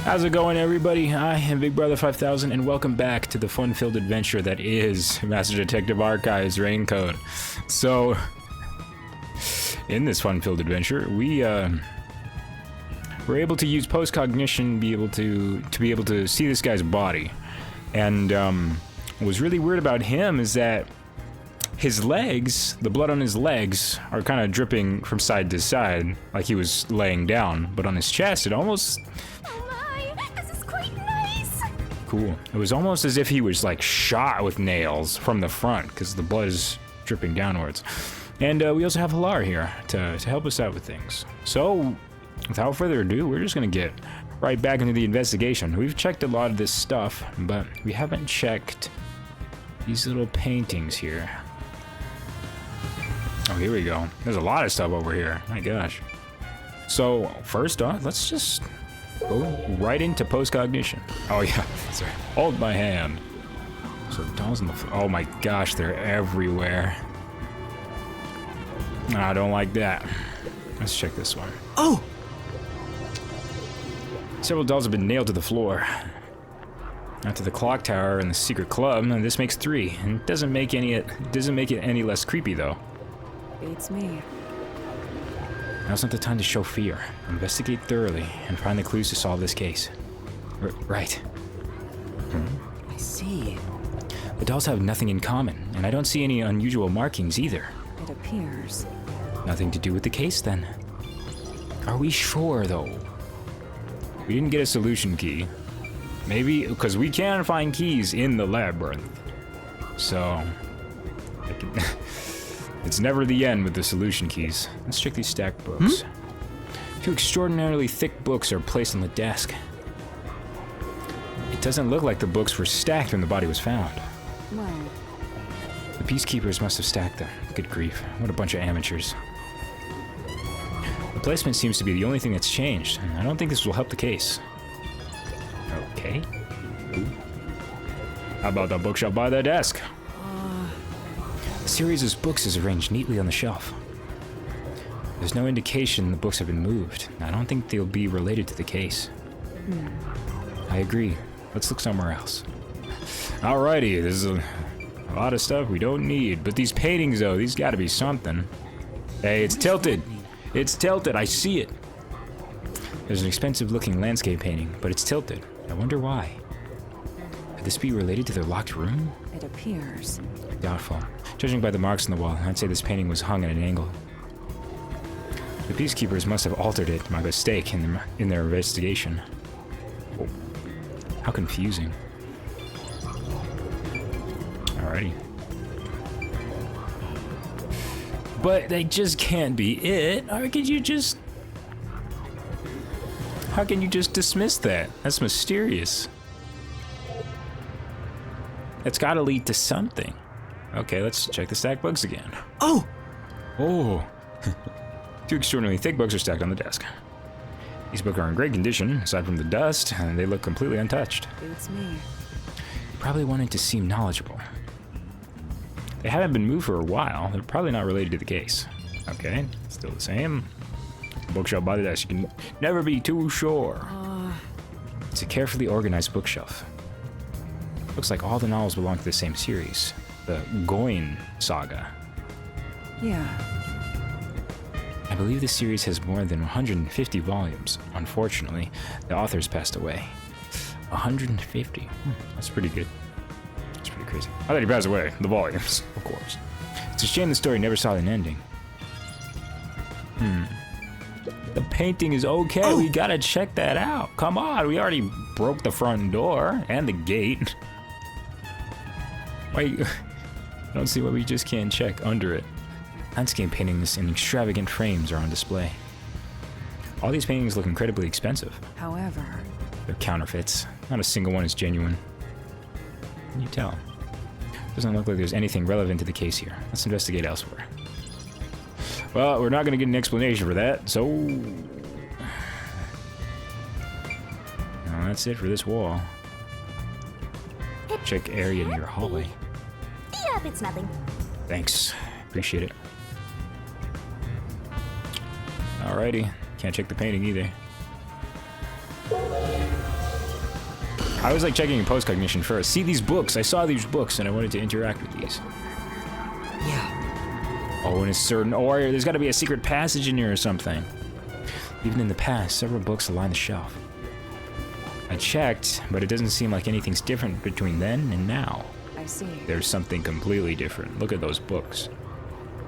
How's it going, everybody? I am Big Brother 5000, and welcome back to the fun-filled adventure that is Master Detective Archives Raincoat. So, in this fun-filled adventure, we were able to use post-cognition to be able to see this guy's body. And what was really weird about him is that his legs, the blood on his legs, are kind of dripping from side to side, like he was laying down. But on his chest, it almost... Cool. It was almost as if he was like shot with nails from the front because the blood is dripping downwards. And we also have Halar here to help us out with things. So, without further ado, we're just going to get right back into the investigation. We've checked a lot of this stuff, but we haven't checked these little paintings here. Oh, here we go. There's a lot of stuff over here. My gosh. So, first off, let's just... go right into post-cognition. Oh yeah, sorry. Hold my hand. So dolls on the floor. Oh my gosh, they're everywhere. I don't like that. Let's check this one. Oh! Several dolls have been nailed to the floor. After the clock tower and the secret club, and this makes 3. And it doesn't make it any less creepy though. Beats me. Now's not the time to show fear. Investigate thoroughly and find the clues to solve this case. Right. I see. The dolls have nothing in common, and I don't see any unusual markings either. It appears. Nothing to do with the case, then. Are we sure, though? We didn't get a solution key. Maybe, because we can find keys in the labyrinth. So... it's never the end with the solution keys. Let's check these stacked books. 2 extraordinarily thick books are placed on the desk. It doesn't look like the books were stacked when the body was found. Well, The peacekeepers must have stacked them. Good grief, what a bunch of amateurs. The placement seems to be the only thing that's changed, and I don't think this will help the case. Okay. Ooh. How about the bookshelf by the desk? A series of books is arranged neatly on the shelf. There's no indication the books have been moved. I don't think they'll be related to the case. I agree. Let's look somewhere else. Alrighty, there's a lot of stuff we don't need. But these paintings, though, these gotta be something. Hey, it's tilted. It's tilted. I see it. There's an expensive-looking landscape painting, but it's tilted. I wonder why. Could this be related to their locked room? it appears. Doubtful. Judging by the marks on the wall, I'd say this painting was hung at an angle. The peacekeepers must have altered it by mistake in their investigation. Oh, how confusing. Alrighty. But they just can't be it. How can you just dismiss that? That's mysterious. It's gotta lead to something. Okay, let's check the stacked books again. Oh! Oh. 2 extraordinarily thick books are stacked on the desk. These books are in great condition, aside from the dust, and they look completely untouched. Beats me. You probably wanted to seem knowledgeable. They haven't been moved for a while. They're probably not related to the case. Okay, still the same. Bookshelf by the desk. You can never be too sure. It's a carefully organized bookshelf. Looks like all the novels belong to the same series, the Goin saga. Yeah. I believe this series has more than 150 volumes. Unfortunately, the authors passed away. 150. That's pretty good. That's pretty crazy. I thought he passed away. The volumes, of course. It's a shame the story never saw an ending. The painting is okay. Oh. We gotta check that out. Come on, we already broke the front door and the gate. Wait, I don't see why we just can't check under it. Landscape paintings in extravagant frames are on display. All these paintings look incredibly expensive. However, They're counterfeits. Not a single one is genuine. Can you tell? Doesn't look like there's anything relevant to the case here. Let's investigate elsewhere. Well, we're not going to get an explanation for that, so... No, that's it for this wall. Check area near hallway. Yep, it's nothing. Thanks. Appreciate it. Alrighty. Can't check the painting either. I was like checking post-cognition first. See these books. I saw these books and I wanted to interact with these. Yeah. Oh, and a certain area. There's got to be a secret passage in here or something. Even in the past, several books line the shelf. I checked, but it doesn't seem like anything's different between then and now. I see. There's something completely different. Look at those books.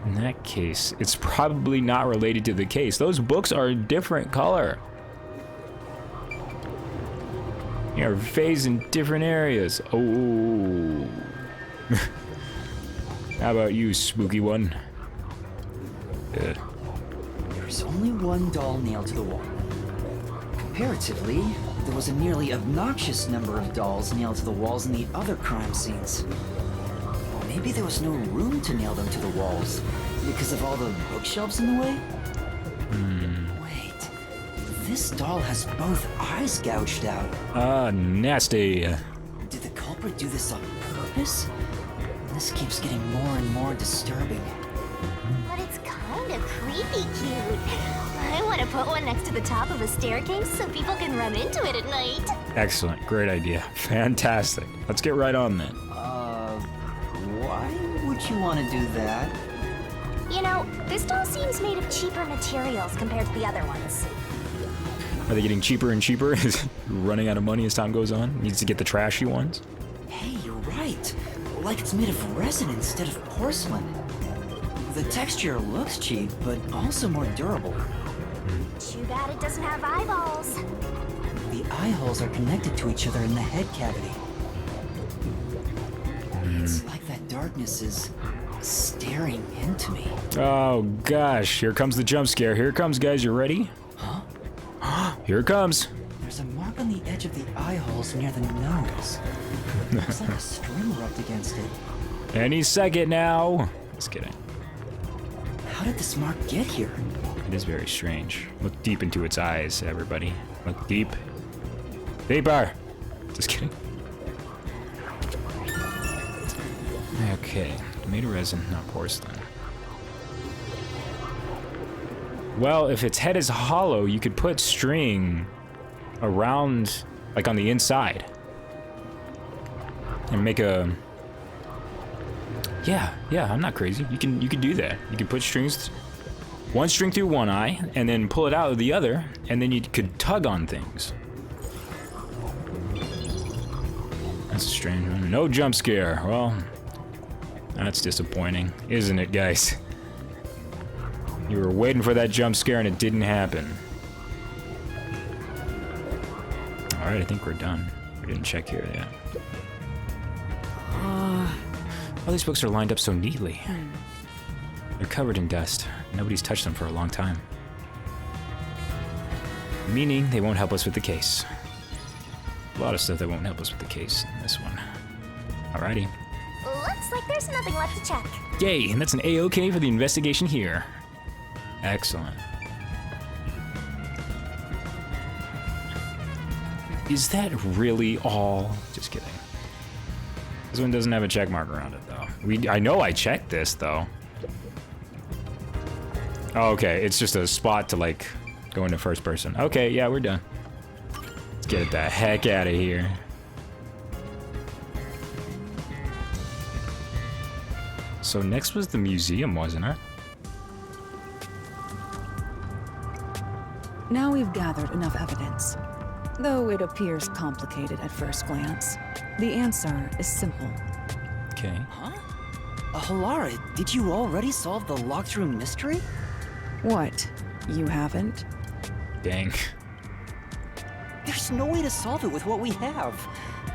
In that case, it's probably not related to the case. Those books are a different color. You're phased in different areas. Oh. How about you, spooky one? Good. There's only one doll nailed to the wall. Comparatively, there was a nearly obnoxious number of dolls nailed to the walls in the other crime scenes. Maybe there was no room to nail them to the walls because of all the bookshelves in the way? Wait, this doll has both eyes gouged out. Ah, nasty. Did the culprit do this on purpose? This keeps getting more and more disturbing. But it's kind of creepy cute. I want to put one next to the top of a staircase so people can run into it at night. Excellent. Great idea. Fantastic. Let's get right on then. Why would you want to do that? You know, this doll seems made of cheaper materials compared to the other ones. Are they getting cheaper and cheaper? Running out of money as time goes on? Needs to get the trashy ones? Hey, you're right. Like it's made of resin instead of porcelain. The texture looks cheap, but also more durable. Too bad it doesn't have eyeballs. The eye holes are connected to each other in the head cavity. It's like that darkness is staring into me. Oh gosh, here comes the jump scare. Here it comes, guys. You ready? Huh? Here it comes. There's a mark on the edge of the eye holes near the nose. Looks like a string rubbed against it. Any second now. Just kidding. How did this mark get here? It is very strange. Look deep into its eyes, everybody. Look deep. Deeper. Just kidding. Okay, made of resin, not porcelain. Well, if its head is hollow, you could put string around, like on the inside, and make a. Yeah, I'm not crazy. You can do that. You can put strings, one string through one eye, and then pull it out of the other, and then you could tug on things. That's a strange one. No jump scare. Well. That's disappointing, isn't it, guys? You were waiting for that jump scare and it didn't happen. Alright, I think we're done. We didn't check here yet. All these books are lined up so neatly. They're covered in dust. Nobody's touched them for a long time. Meaning they won't help us with the case. A lot of stuff that won't help us with the case in this one. Alrighty. Looks like there's nothing left to check. Yay, and that's an A-OK for the investigation here. Excellent. Is that really all? Just kidding. This one doesn't have a check mark around it, though. I know I checked this, though. Oh, okay, it's just a spot to, like, go into first person. Okay, yeah, we're done. Let's get the heck out of here. So next was the museum, wasn't it? Now we've gathered enough evidence. Though it appears complicated at first glance, the answer is simple. Okay. Huh? Halara, did you already solve the locked room mystery? What? You haven't? Dang. There's no way to solve it with what we have.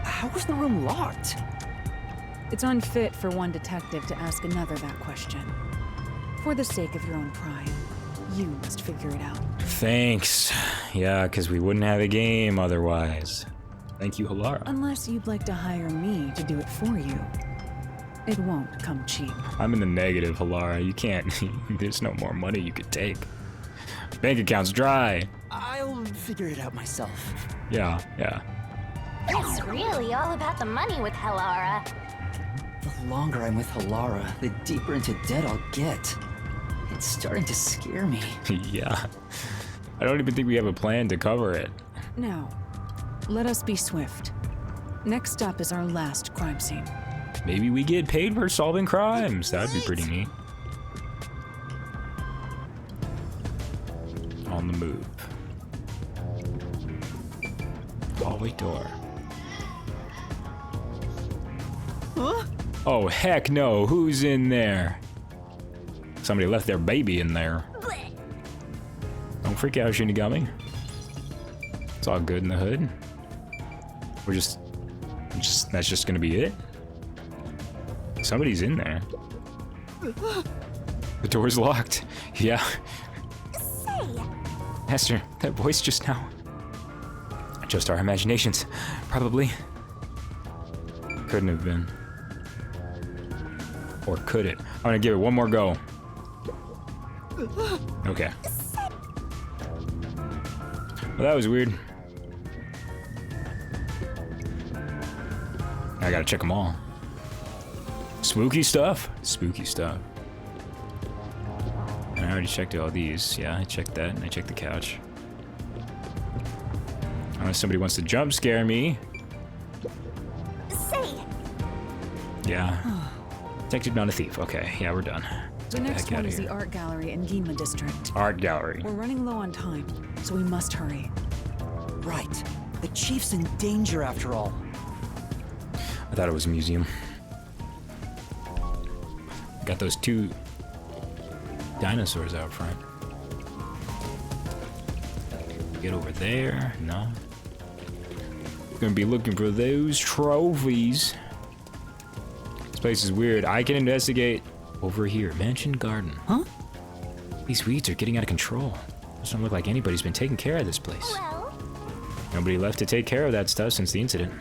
How was the room locked? It's unfit for one detective to ask another that question. For the sake of your own pride, you must figure it out. Thanks. Yeah, because we wouldn't have a game otherwise. Thank you, Halara. Unless you'd like to hire me to do it for you. It won't come cheap. I'm in the negative, Halara. You can't. There's no more money you could take. Bank account's dry. I'll figure it out myself. Yeah. It's really all about the money with Halara. The longer I'm with Halara, the deeper into debt I'll get. It's starting to scare me. Yeah. I don't even think we have a plan to cover it. Now, let us be swift. Next up is our last crime scene. Maybe we get paid for solving crimes. That'd be pretty neat. On the move. Hallway door. Huh? Oh, heck no. Who's in there? Somebody left their baby in there. Don't freak out, Shinigami. It's all good in the hood. We're just that's just gonna be it? Somebody's in there. The door's locked. Yeah. Say, Master, that voice just now. Just our imaginations, probably. Couldn't have been. Or could it? I'm gonna give it one more go. Okay. Well, that was weird. I gotta check them all. Spooky stuff. Spooky stuff. And I already checked all these. Yeah, I checked that, and I checked the couch. Unless somebody wants to jump scare me. say, Yeah. Detective, not a thief. Okay, yeah, we're done. Let's The get the next heck out one of is the here. art gallery in Ginma district. Art gallery. We're running low on time, so we must hurry. Right. The chief's in danger after all. I thought it was a museum. Got those two dinosaurs out front. Get over there. No. Gonna be looking for those trophies. This place is weird. I can investigate over here. Mansion Garden. Huh? These weeds are getting out of control. Doesn't look like anybody's been taking care of this place. well, Nobody left to take care of that stuff since the incident.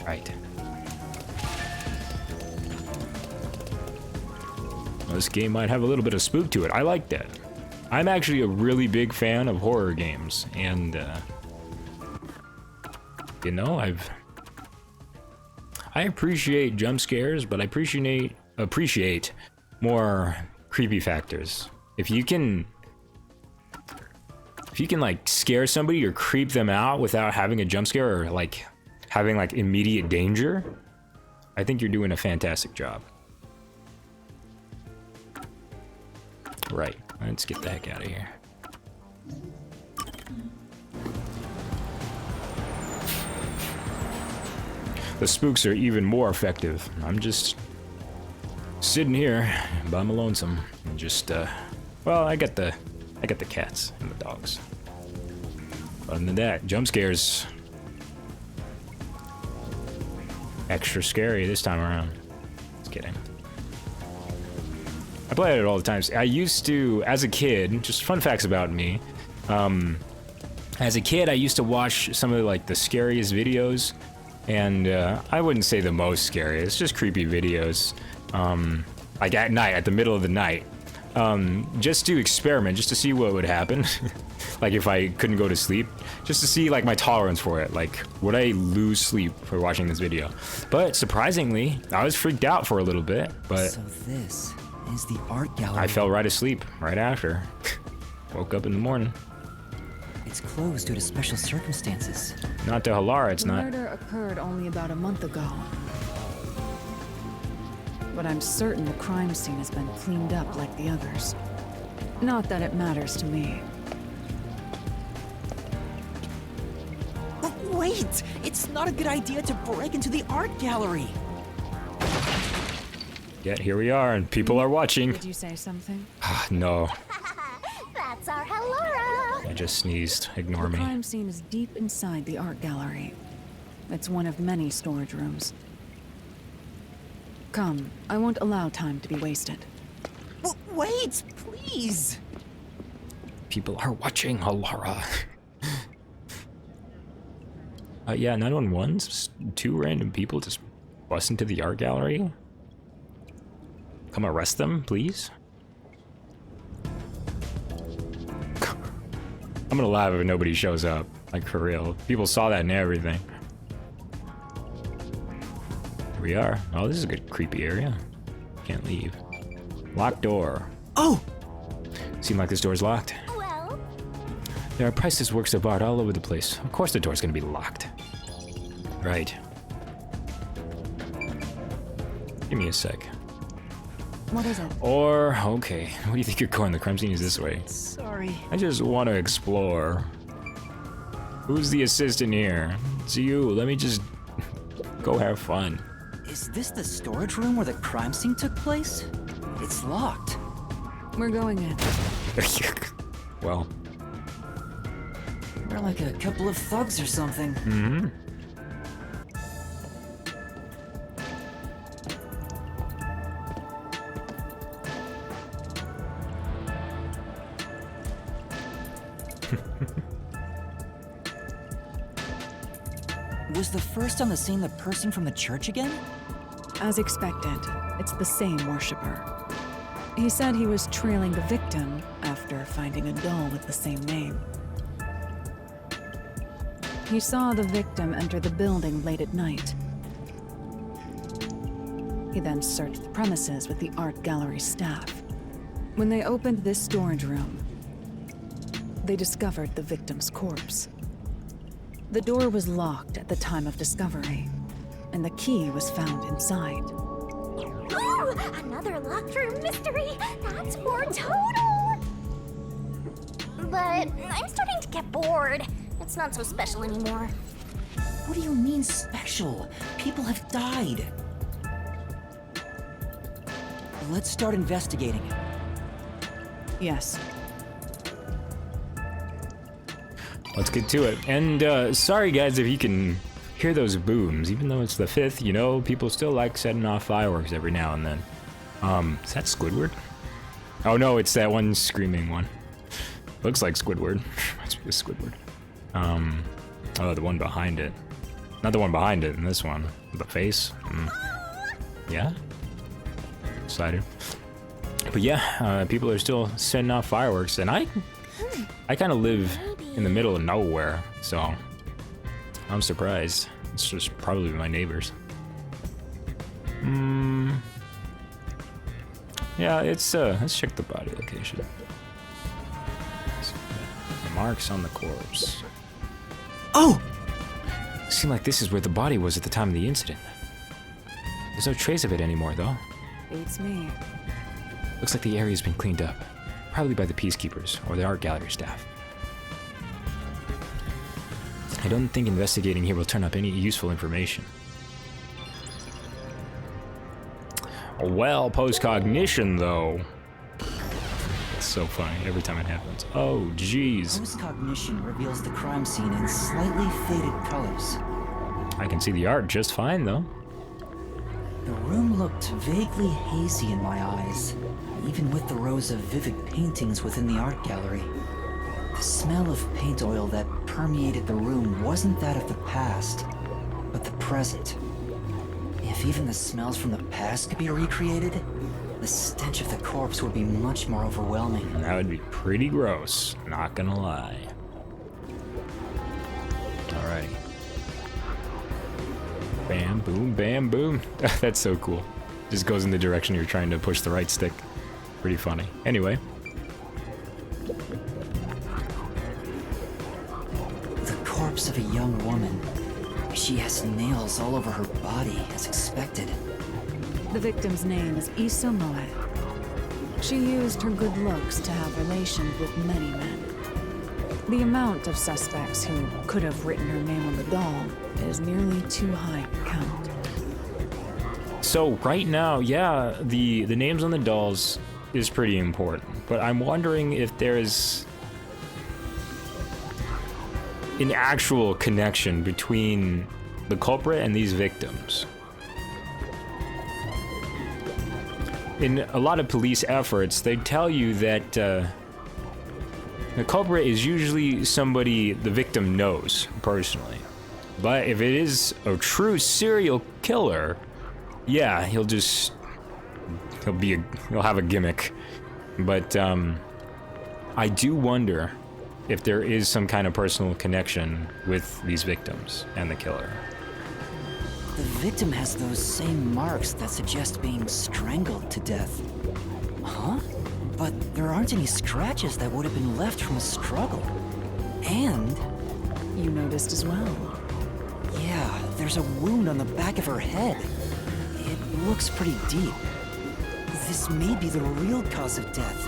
Right. Well, this game might have a little bit of spook to it. I like that. I'm actually a really big fan of horror games, and you know, I appreciate jump scares, but I appreciate more creepy factors. If you can like scare somebody or creep them out without having a jump scare or like having like immediate danger, I think you're doing a fantastic job. Right, let's get the heck out of here. The spooks are even more effective. I'm just sitting here by my lonesome and just well, I got the cats and the dogs. Other than that, jump scares extra scary this time around. Just kidding. I play it all the time. I used to, as a kid, just fun facts about me. As a kid, I used to watch some of like the scariest videos, and I wouldn't say the most scariest, just creepy videos. Like at night, at the middle of the night, just to experiment, just to see what would happen. Like if I couldn't go to sleep, just to see like my tolerance for it. Like, would I lose sleep for watching this video? But surprisingly, I was freaked out for a little bit, but So this is the art gallery. I fell right asleep right after. Woke up in the morning. It's closed due to special circumstances. Not to Halara, it's The not. murder occurred only about a month ago. But I'm certain the crime scene has been cleaned up like the others. Not that it matters to me. But wait! It's not a good idea to break into the art gallery. Yet here we are, and people are watching. Did you say something? No, that's our Halora. I just sneezed. Ignore The me. crime scene is deep inside the art gallery. It's one of many storage rooms. Come, I won't allow time to be wasted. Wait, please! People are watching, Halara. Yeah, 911's just two random people just bust into the art gallery. Come arrest them, please. I'm gonna laugh if nobody shows up. Like, for real. People saw that and everything. Here we are. Oh, this is a good creepy area. Can't leave. Locked door. Oh! Seem like this door's locked. Well, There are priceless works of art all over the place. Of course the door's gonna be locked. Right. Give me a sec. What is it? Or, okay, where do you think you're going? The crime scene is this way. Sorry. I just want to explore. Who's the assistant here? It's you. Let me just go have fun. Is this the storage room where the crime scene took place? It's locked. We're going in. Well. We're like a couple of thugs or something. Mm-hmm. Was the first on the scene the person from the church again? As expected, it's the same worshiper. He said he was trailing the victim after finding a doll with the same name. He saw the victim enter the building late at night. He then searched the premises with the art gallery staff. When they opened this storage room, they discovered the victim's corpse. The door was locked at the time of discovery, and the key was found inside. Ooh, another locked room mystery. That's more total. But I'm starting to get bored. It's not so special anymore. What do you mean special? People have died. Let's start investigating. Yes. Let's get to it. And sorry guys if you can hear those booms. Even though it's the 5th, you know, people still like setting off fireworks every now and then. Is that Squidward? Oh no, it's that one screaming one. Looks like Squidward. Must be a Squidward. Oh, the one behind it. Not the one behind it in this one. The face. Yeah? Excited. But yeah, people are still setting off fireworks, and I kind of live in the middle of nowhere, so I'm surprised. It's just probably my neighbors. Yeah, it's let's check the body location. Marks on the corpse. Oh! Seemed like this is where the body was at the time of the incident. There's no trace of it anymore, though. Beats me. Looks like the area's been cleaned up. Probably by the peacekeepers or the art gallery staff. I don't think investigating here will turn up any useful information. Well, post-cognition, though. It's so funny every time it happens. Oh, jeez. Post-cognition reveals the crime scene in slightly faded colors. I can see the art just fine, though. The room looked vaguely hazy in my eyes, even with the rows of vivid paintings within the art gallery. The smell of paint oil that permeated the room wasn't that of the past, but the present. If even the smells from the past could be recreated, the stench of the corpse would be much more overwhelming. That would be pretty gross, not gonna lie. Alrighty. Bam, boom, bam, boom. That's so cool. Just goes in the direction you're trying to push the right stick. Pretty funny. Anyway. The corpse of a young woman. She has nails all over her body, as expected. The victim's name is Issa Moe. She used her good looks to have relations with many men. The amount of suspects who could have written her name on the doll is nearly too high to count. So right now, yeah, the names on the dolls is pretty important, but I'm wondering if there's an actual connection between the culprit and these victims. In a lot of police efforts, they tell you that the culprit is usually somebody the victim knows personally. But if it is a true serial killer, yeah, he'll have a gimmick. But I do wonder if there is some kind of personal connection with these victims and the killer. The victim has those same marks that suggest being strangled to death. Huh? But there aren't any scratches that would have been left from a struggle. And... You noticed as well. yeah, there's a wound on the back of her head. It looks pretty deep. This may be the real cause of death.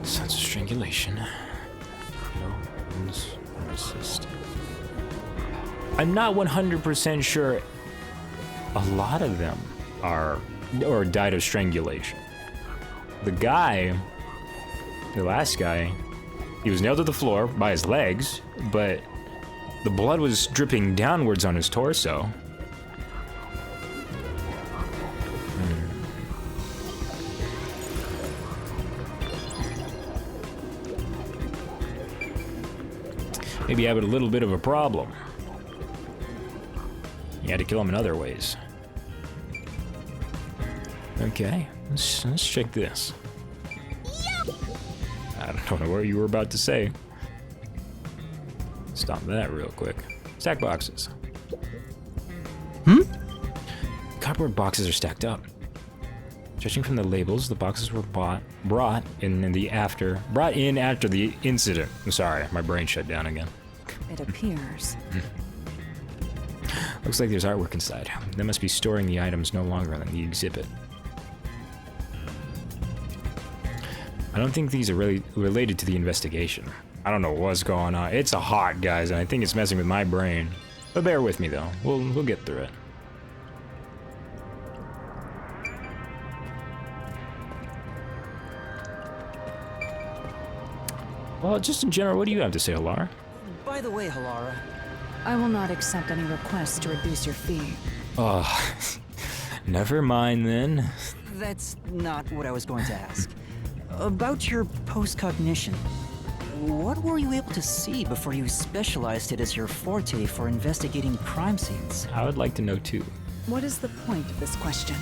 Sense of strangulation. No wounds resist. I'm not 100% sure a lot of them are or died of strangulation. The guy, the last guy, he was nailed to the floor by his legs, but the blood was dripping downwards on his torso. Maybe having a little bit of a problem. You had to kill him in other ways. Okay, let's check this. I don't know what you were about to say. Stop that real quick. Stack boxes. Cardboard boxes are stacked up. Judging from the labels, the boxes were brought in after the incident. I'm sorry, my brain shut down again. It appears. Looks like there's artwork inside. They must be storing the items no longer than the exhibit. I don't think these are really related to the investigation. I don't know what's going on. It's a hot, guys, and I think it's messing with my brain. But bear with me, though. We'll get through it. Well, just in general, what do you have to say, Halara? By the way, Halara, I will not accept any requests to reduce your fee. Oh, never mind then. that's not what I was going to ask. About your post-cognition, what were you able to see before you specialized it as your forte for investigating crime scenes? I would like to know too. What is the point of this question?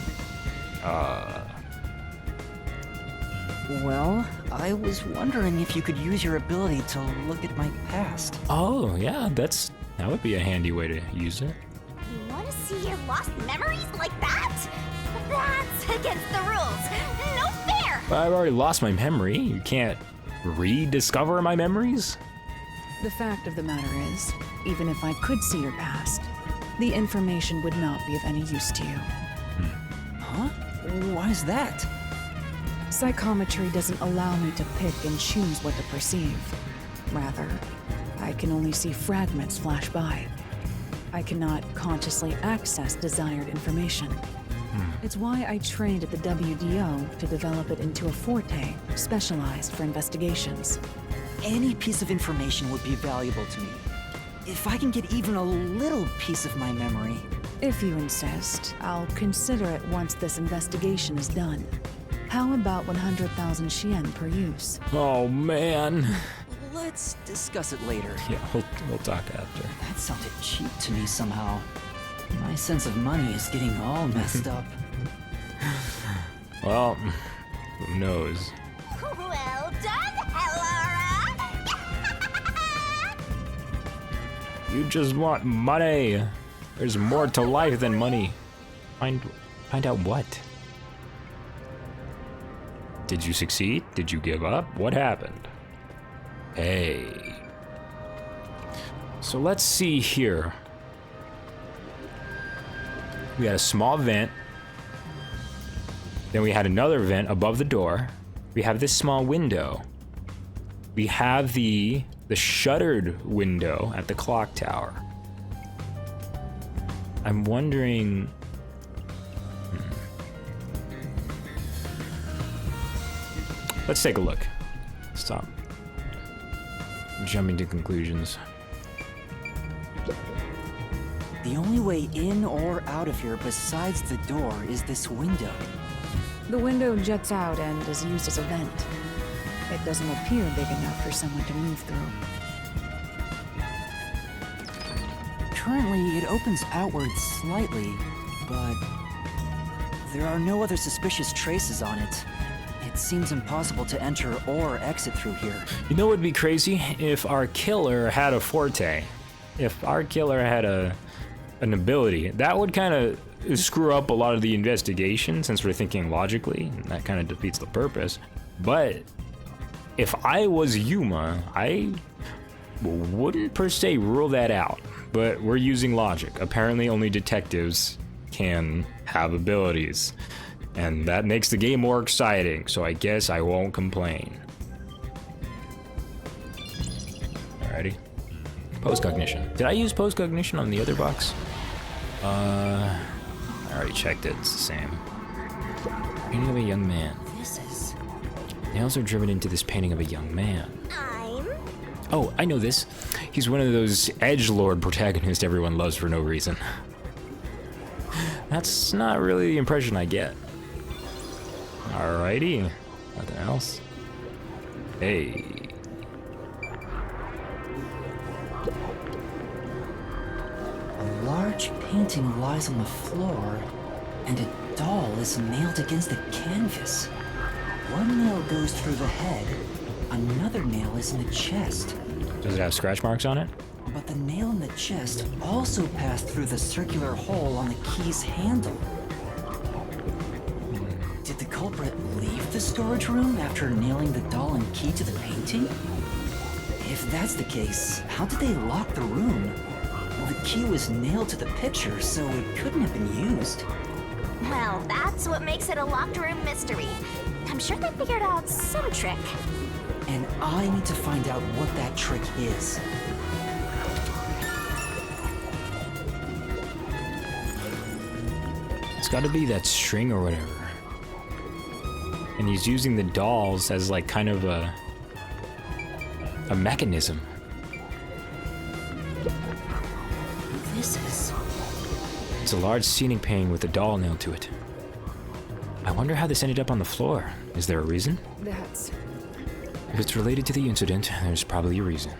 Well, I was wondering if you could use your ability to look at my past. Oh, yeah, that would be a handy way to use it. You want to see your lost memories like that? That's against the rules. No fair! But I've already lost my memory. You can't rediscover my memories? The fact of the matter is, even if I could see your past, the information would not be of any use to you. Huh? Why is that? Psychometry doesn't allow me to pick and choose what to perceive. Rather, I can only see fragments flash by. I cannot consciously access desired information. It's why I trained at the WDO to develop it into a forte specialized for investigations. Any piece of information would be valuable to me. If I can get even a little piece of my memory. If you insist, I'll consider it once this investigation is done. How about 100,000 Shien per use? Oh, man. Let's discuss it later. Yeah, we'll talk after. That sounded cheap to me somehow. My sense of money is getting all messed up. Well, who knows? Well done, Hellara! You just want money. There's more to life than money. Find out what? Did you succeed? Did you give up? What happened? Hey. So let's see here. We had a small vent. Then we had another vent above the door. We have this small window. We have the shuttered window at the clock tower. I'm wondering... Let's take a look. Stop jumping to conclusions. The only way in or out of here besides the door is this window. The window juts out and is used as a vent. It doesn't appear big enough for someone to move through. Currently, it opens outward slightly, but there are no other suspicious traces on it. It seems impossible to enter or exit through here. You know what would be crazy? If our killer had a forte. If our killer had an ability, that would kind of screw up a lot of the investigation since we're thinking logically, and that kind of defeats the purpose. But if I was Yuma, wouldn't per se rule that out, but we're using logic. Apparently only detectives can have abilities, and that makes the game more exciting, so I guess I won't complain. Alrighty. Postcognition. Did I use postcognition on the other box? I already checked it. It's the same. Painting of a young man. This is... Nails are driven into this painting of a young man. I'm... Oh, I know this. He's one of those edgelord protagonists everyone loves for no reason. That's not really the impression I get. Alrighty. Nothing else. Hey. A large painting lies on the floor, and a doll is nailed against the canvas. One nail goes through the head, another nail is in the chest. Does it have scratch marks on it? But the nail in the chest also passed through the circular hole on the key's handle. Did the culprit leave the storage room after nailing the doll and key to the painting? If that's the case, how did they lock the room? Well, the key was nailed to the picture, so it couldn't have been used. Well, that's what makes it a locked room mystery. I'm sure they figured out some trick. And I need to find out what that trick is. It's gotta be that string or whatever. And he's using the dolls as like kind of a mechanism. This is... It's a large ceiling painting with a doll nailed to it. I wonder how this ended up on the floor. Is there a reason? That's... If it's related to the incident, there's probably a reason.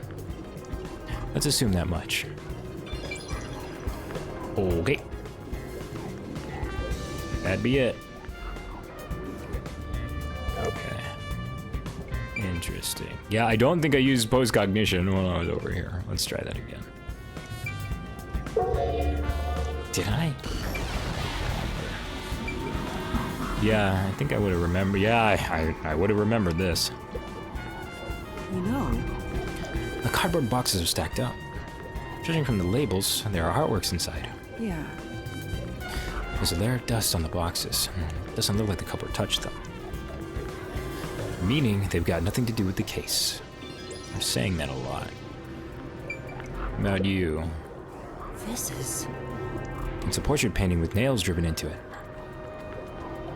Let's assume that much. Okay. That'd be it. Okay. Interesting. Yeah, I don't think I used postcognition when I was over here. Let's try that again. Did I? Yeah, I think I would have remembered. Yeah, I would have remembered this. You know, The cardboard boxes are stacked up. Judging from the labels, there are artworks inside. yeah. There's a layer of dust on the boxes. Doesn't look like the culprit touched them. Meaning they've got nothing to do with the case. I'm saying that a lot. How about you? this is... It's a portrait painting with nails driven into it.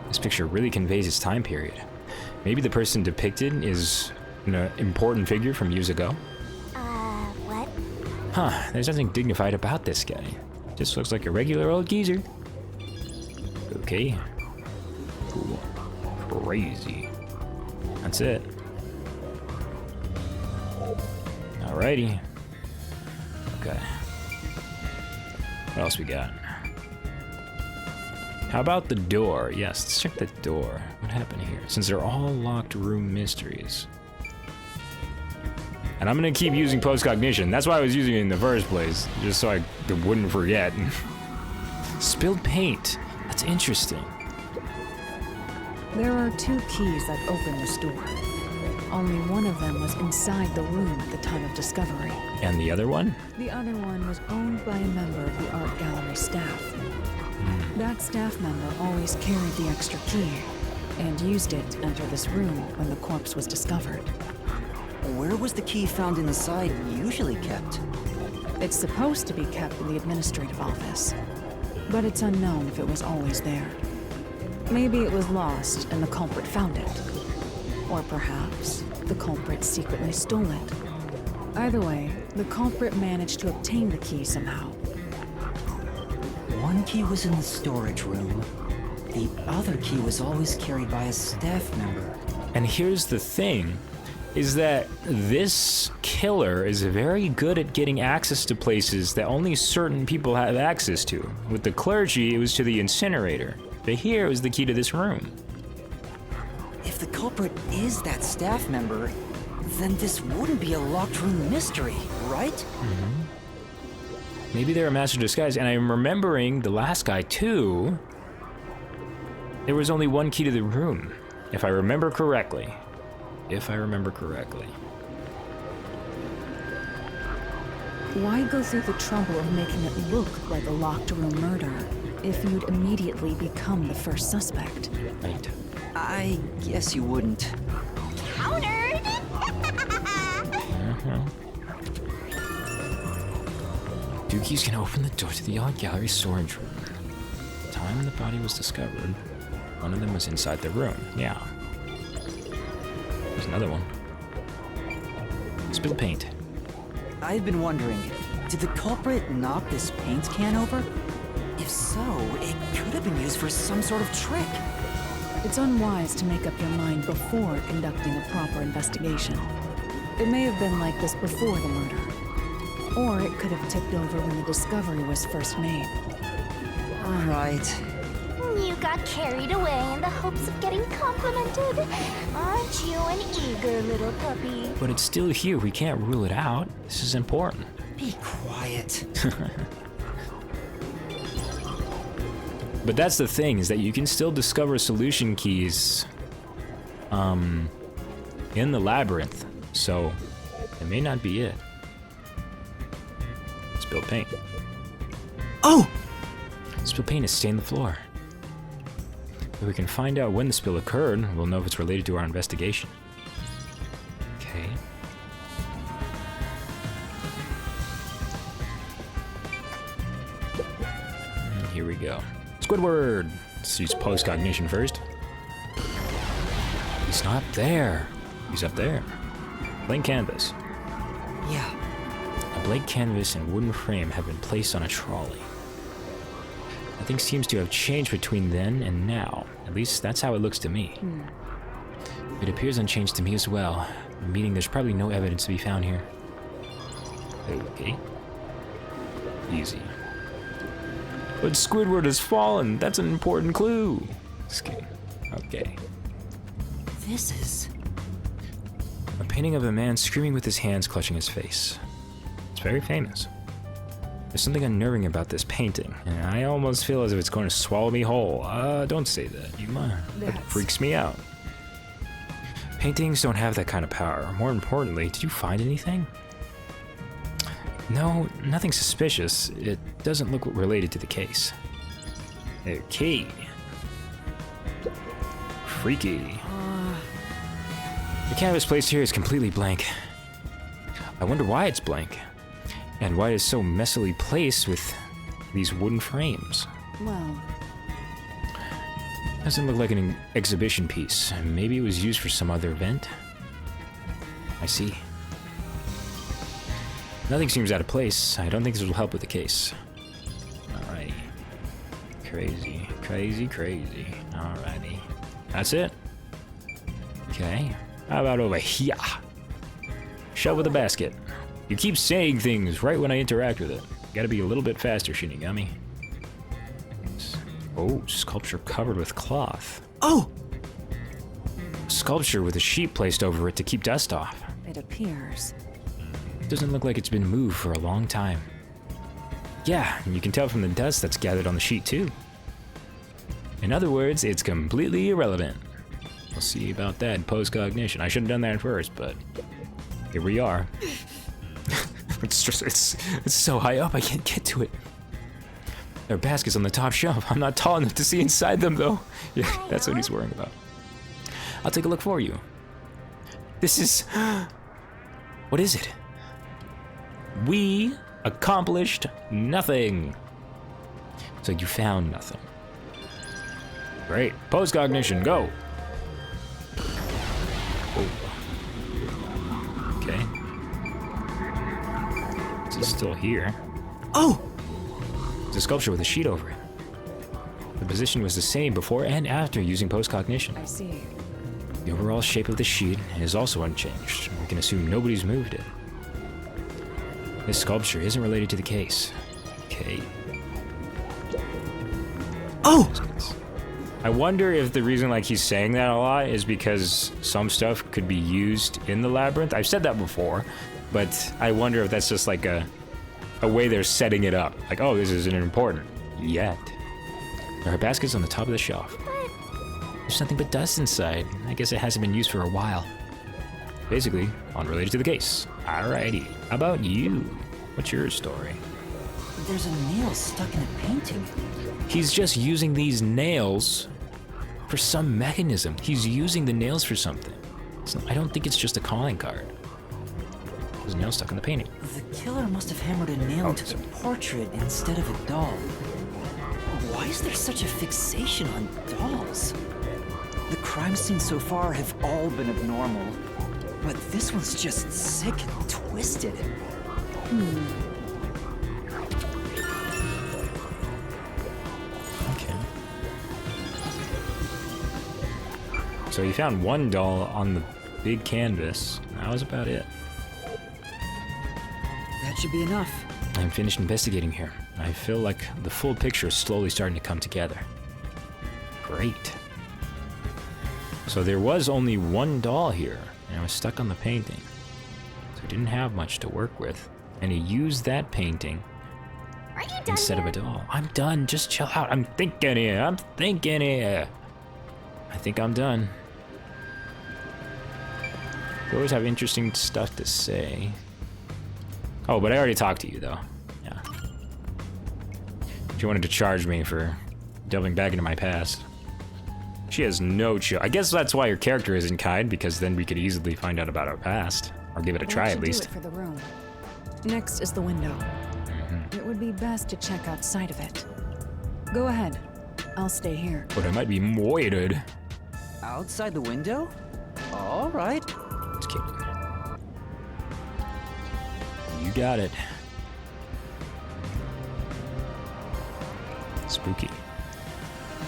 This picture really conveys its time period. Maybe the person depicted is an important figure from years ago. What? Huh, there's nothing dignified about this guy. Just looks like a regular old geezer. Okay. Cool. Crazy. That's it. Alrighty. Okay. What else we got? How about the door? Yes, let's check the door. What happened here? Since they're all locked room mysteries. And I'm gonna keep using postcognition. That's why I was using it in the first place. Just so I wouldn't forget. Spilled paint. That's interesting. There are 2 keys that open this door. Only one of them was inside the room at the time of discovery. And the other one? The other one was owned by a member of the art gallery staff. That staff member always carried the extra key and used it to enter this room when the corpse was discovered. Where was the key found inside usually kept? It's supposed to be kept in the administrative office, but it's unknown if it was always there. Maybe it was lost and the culprit found it. Or perhaps the culprit secretly stole it. Either way, the culprit managed to obtain the key somehow. One key was in the storage room. The other key was always carried by a staff member. And here's the thing, is that this killer is very good at getting access to places that only certain people have access to. With the clergy, it was to the incinerator. But here, it was the key to this room. If the culprit is that staff member, then this wouldn't be a locked room mystery, right? Maybe they're a master disguise, and I'm remembering the last guy too. There was only one key to the room, if I remember correctly. Why go through the trouble of making it look like a locked room murder if you'd immediately become the first suspect? Right. I guess you wouldn't. Countered! Dookie's gonna open the door to the art gallery storage room. The time the body was discovered, one of them was inside the room. Yeah. There's another one. Spill paint. I've been wondering, did the culprit knock this paint can over? If so, it could have been used for some sort of trick. It's unwise to make up your mind before conducting a proper investigation. It may have been like this before the murder. Or it could have tipped over when the discovery was first made. All right. You got carried away in the hopes of getting complimented. Aren't you an eager little puppy? But it's still here. We can't rule it out. This is important. Be quiet. But that's the thing, is that you can still discover solution keys in the labyrinth. So it may not be it. Spill paint. Oh! Spill paint is stained the floor. If we can find out when the spill occurred, we'll know if it's related to our investigation. Okay. And here we go. Squidward! Let's use post-cognition first. He's not there. He's up there. Blank canvas. Yeah. A blank canvas and wooden frame have been placed on a trolley. Nothing seems to have changed between then and now. At least that's how it looks to me. It appears unchanged to me as well, meaning there's probably no evidence to be found here. Okay. Easy. But Squidward has fallen. That's an important clue. Okay. This is... A painting of a man screaming with his hands clutching his face. It's very famous. There's something unnerving about this painting, and I almost feel as if it's going to swallow me whole. Don't say that, you mind? That freaks me out. Paintings don't have that kind of power. More importantly, did you find anything? No, nothing suspicious. It doesn't look related to the case. Okay. Freaky. The canvas placed here is completely blank. I wonder why it's blank, and why it's so messily placed with these wooden frames. Well, Doesn't look like an exhibition piece. Maybe it was used for some other event? I see. Nothing seems out of place. I don't think this will help with the case. Alrighty. Crazy, crazy, crazy. Alrighty. That's it? Okay. How about over here? Shove with a basket. You keep saying things right when I interact with it. Gotta be a little bit faster, Shinigami. Oh, sculpture covered with cloth. Oh! Sculpture with a sheet placed over it to keep dust off. it appears. Doesn't look like it's been moved for a long time. Yeah, and you can tell from the dust that's gathered on the sheet too. In other words, it's completely irrelevant. We'll see about that in post-cognition. I should have done that first, but here we are. It's so high up I can't get to it. There are baskets on the top shelf. I'm not tall enough to see inside them though. Yeah, that's what he's worrying about. I'll take a look for you. This is... What is it? We accomplished nothing. So you found nothing. Great. Post-cognition, go. Oh. Okay. This is still here. Oh! It's a sculpture with a sheet over it. The position was the same before and after using post-cognition. I see. The overall shape of the sheet is also unchanged. We can assume nobody's moved it. This sculpture isn't related to the case. Okay. Oh! I wonder if the reason like he's saying that a lot is because some stuff could be used in the labyrinth. I've said that before, but I wonder if that's just like a way they're setting it up. Like, oh, this isn't important yet. There are baskets on the top of the shelf. There's nothing but dust inside. I guess it hasn't been used for a while. Basically, unrelated to the case. Alrighty. How about you? What's your story? There's a nail stuck in a painting. He's just using these nails for some mechanism. He's using the nails for something. I don't think it's just a calling card. There's a nail stuck in the painting. The killer must have hammered a nail into the portrait instead of a doll. Why is there such a fixation on dolls? The crime scenes so far have all been abnormal, but this one's just sick and twisted. Okay. So you found one doll on the big canvas. That was about it. That should be enough. I'm finished investigating here. I feel like the full picture is slowly starting to come together. Great. So there was only one doll here, and I was stuck on the painting. So I didn't have much to work with. And he used that painting Are you done instead of a yet? doll. I'm done. Just chill out. I'm thinking here. I think I'm done. You always have interesting stuff to say. Oh, but I already talked to you, though. Yeah. She wanted to charge me for delving back into my past. She has no chill. I guess that's why her character isn't kind, because then we could easily find out about our past. Or give it a That try, should at least. do it for the room. Next is the window. It would be best to check outside of it. Go ahead. I'll stay here. But I might be moited. Outside the window? All right. Just kidding. You got it. Spooky.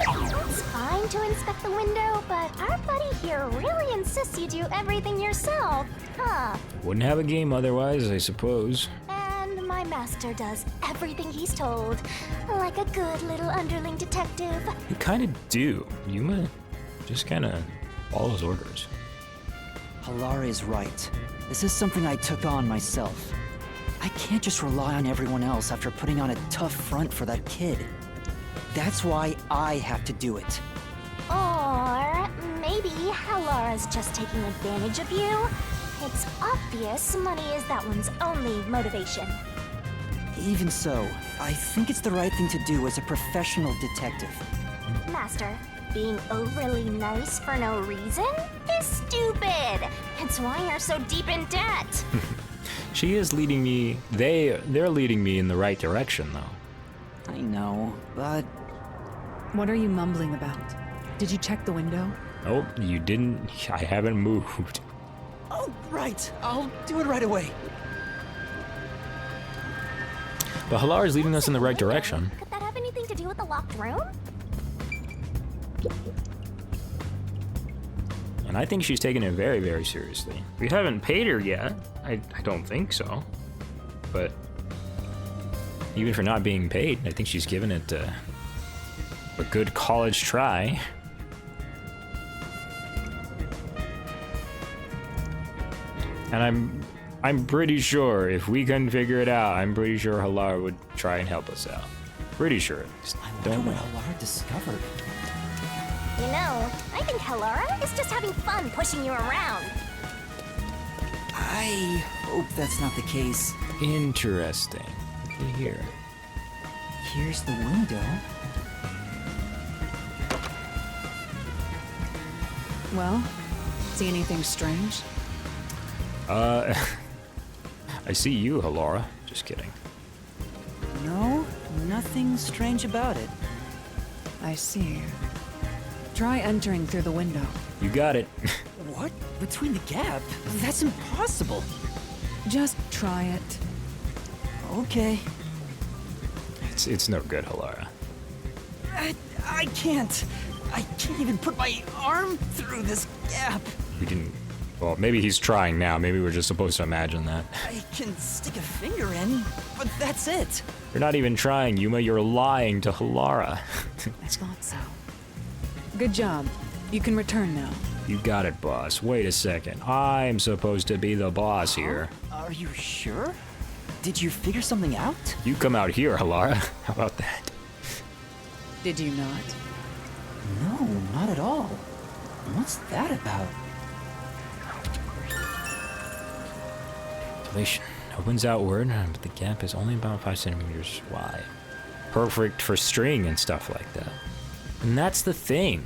It's fine to inspect the window, but our buddy here really insists you do everything yourself. Huh. Wouldn't have a game otherwise, I suppose. And my master does everything he's told, like a good little underling detective. You kind of do. Yuma just kind of follows orders. Halara is right. This is something I took on myself. I can't just rely on everyone else after putting on a tough front for that kid. That's why I have to do it. Or maybe Halara's just taking advantage of you. It's obvious money is that one's only motivation. Even so, I think it's the right thing to do as a professional detective. Master, being overly nice for no reason is stupid. It's why you're so deep in debt. She is leading me. They're leading me in the right direction, though. I know, but What are you mumbling about? Did you check the window? Oh, you didn't. I haven't moved. oh, right. I'll do it right away. But Halara's leading us in the right direction. Could that have anything to do with the locked room? And I think she's taking it very, very seriously. We haven't paid her yet. I don't think so. But even for not being paid, I think she's given it a good college try. And I'm pretty sure if we can figure it out, I'm pretty sure Halara would try and help us out. Pretty sure. Just I don't wonder know. what Halara discovered. You know, I think Halara is just having fun pushing you around. I hope that's not the case. Interesting. Look at here. Here's the window. Well, see anything strange? I see you, Halara. Just kidding. No, nothing strange about it. I see. Try entering through the window. You got it. What? Between the gap? That's impossible. Just try it. Okay. It's no good, Halara. I can't. I can't even put my arm through this gap. We didn't. Well, maybe he's trying now. Maybe we're just supposed to imagine that. I can stick a finger in, but that's it. You're not even trying, Yuma. You're lying to Halara. I thought so. Good job. You can return now. You got it, boss. Wait a second. I'm supposed to be the boss here. Are you sure? Did you figure something out? You come out here, Halara. How about that? Did you not? No, not at all. What's that about? Ventilation. No Opens outward, but the gap is only about 5 centimeters wide. Perfect for string and stuff like that. And that's the thing.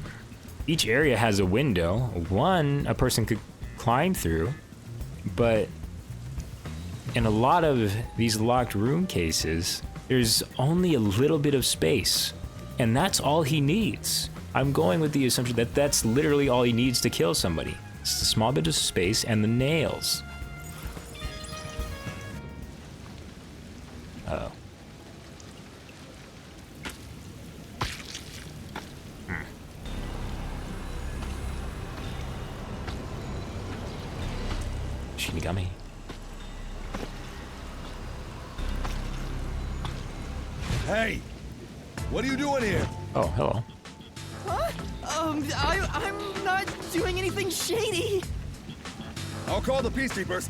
Each area has a window. One a person could climb through, but in a lot of these locked room cases, there's only a little bit of space, and that's all he needs. I'm going with the assumption that that's literally all he needs to kill somebody. It's a small bit of space and the nails. Uh-oh. Shinigami. Hey! What are you doing here? Oh, hello. Huh? I'm not doing anything shady. I'll call the peacekeepers.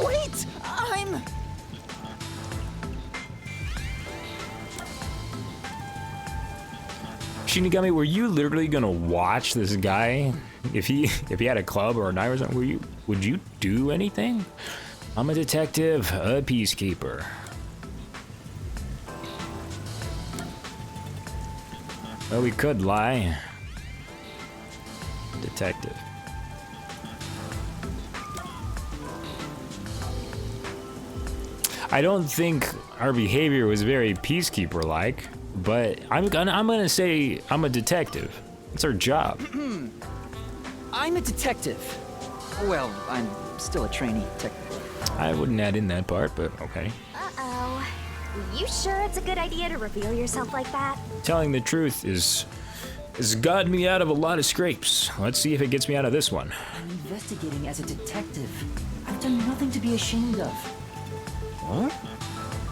Wait! I'm... Shinigami, were you literally gonna watch this guy? If he had a club or a knife or something, would you do anything? I'm a detective, a peacekeeper. Well, we could lie. Detective. I don't think our behavior was very peacekeeper-like, but I'm gonna say I'm a detective. It's our job. I'm a detective. Well, I'm still a trainee technically. I wouldn't add in that part, but okay. Uh-oh. You sure it's a good idea to reveal yourself like that? Telling the truth has gotten me out of a lot of scrapes. Let's see if it gets me out of this one. I'm investigating as a detective. I've done nothing to be ashamed of. What?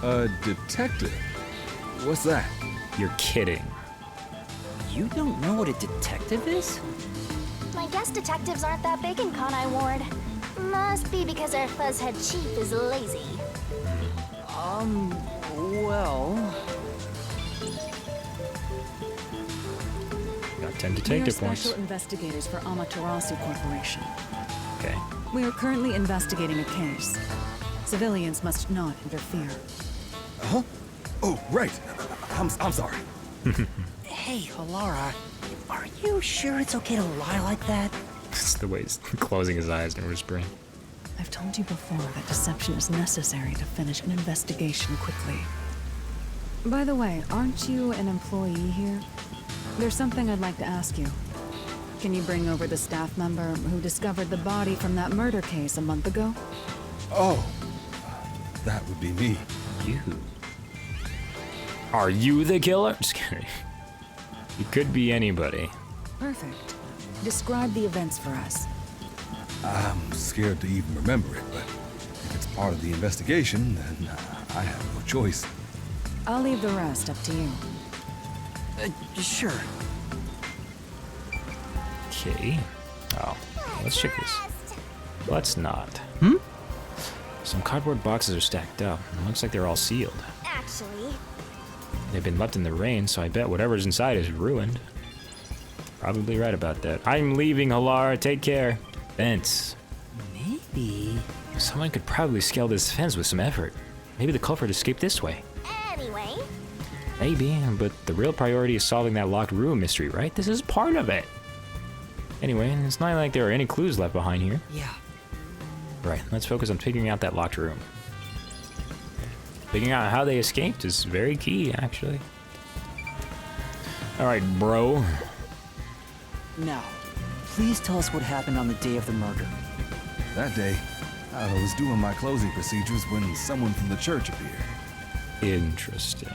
A detective? What's that? You're kidding. You don't know what a detective is? I guess detectives aren't that big in Kanai Ward. Must be because our fuzzhead chief is lazy. Well... Got 10 We are detective points. special investigators for Amaterasu Corporation. Okay. We are currently investigating a case. Civilians must not interfere. Huh? Oh, right. I'm sorry. Hey, Halara, are you sure it's okay to lie like that? It's the way he's closing his eyes and whispering. I've told you before that deception is necessary to finish an investigation quickly. By the way, aren't you an employee here? There's something I'd like to ask you. Can you bring over the staff member who discovered the body from that murder case a month ago? Oh, that would be me. You. Are you the killer? Just kidding. You could be anybody. Perfect. Describe the events for us. I'm scared to even remember it, but if it's part of the investigation, then I have no choice. I'll leave the rest up to you. Sure. Okay. Oh, let's check this. Let's not. Some cardboard boxes are stacked up. It looks like they're all sealed. Actually, They've been left in the rain, so I bet whatever's inside is ruined. Probably right about that. I'm leaving, Halara. Take care. Fence. Maybe... Someone could probably scale this fence with some effort. Maybe the culprit escaped this way. anyway, Maybe, but the real priority is solving that locked room mystery, right? This is part of it. Anyway, it's not like there are any clues left behind here. Yeah. Right, let's focus on figuring out that locked room. Figuring out how they escaped is very key, actually. Alright, bro. Now, please tell us what happened on the day of the murder. That day, I was doing my closing procedures when someone from the church appeared. Interesting.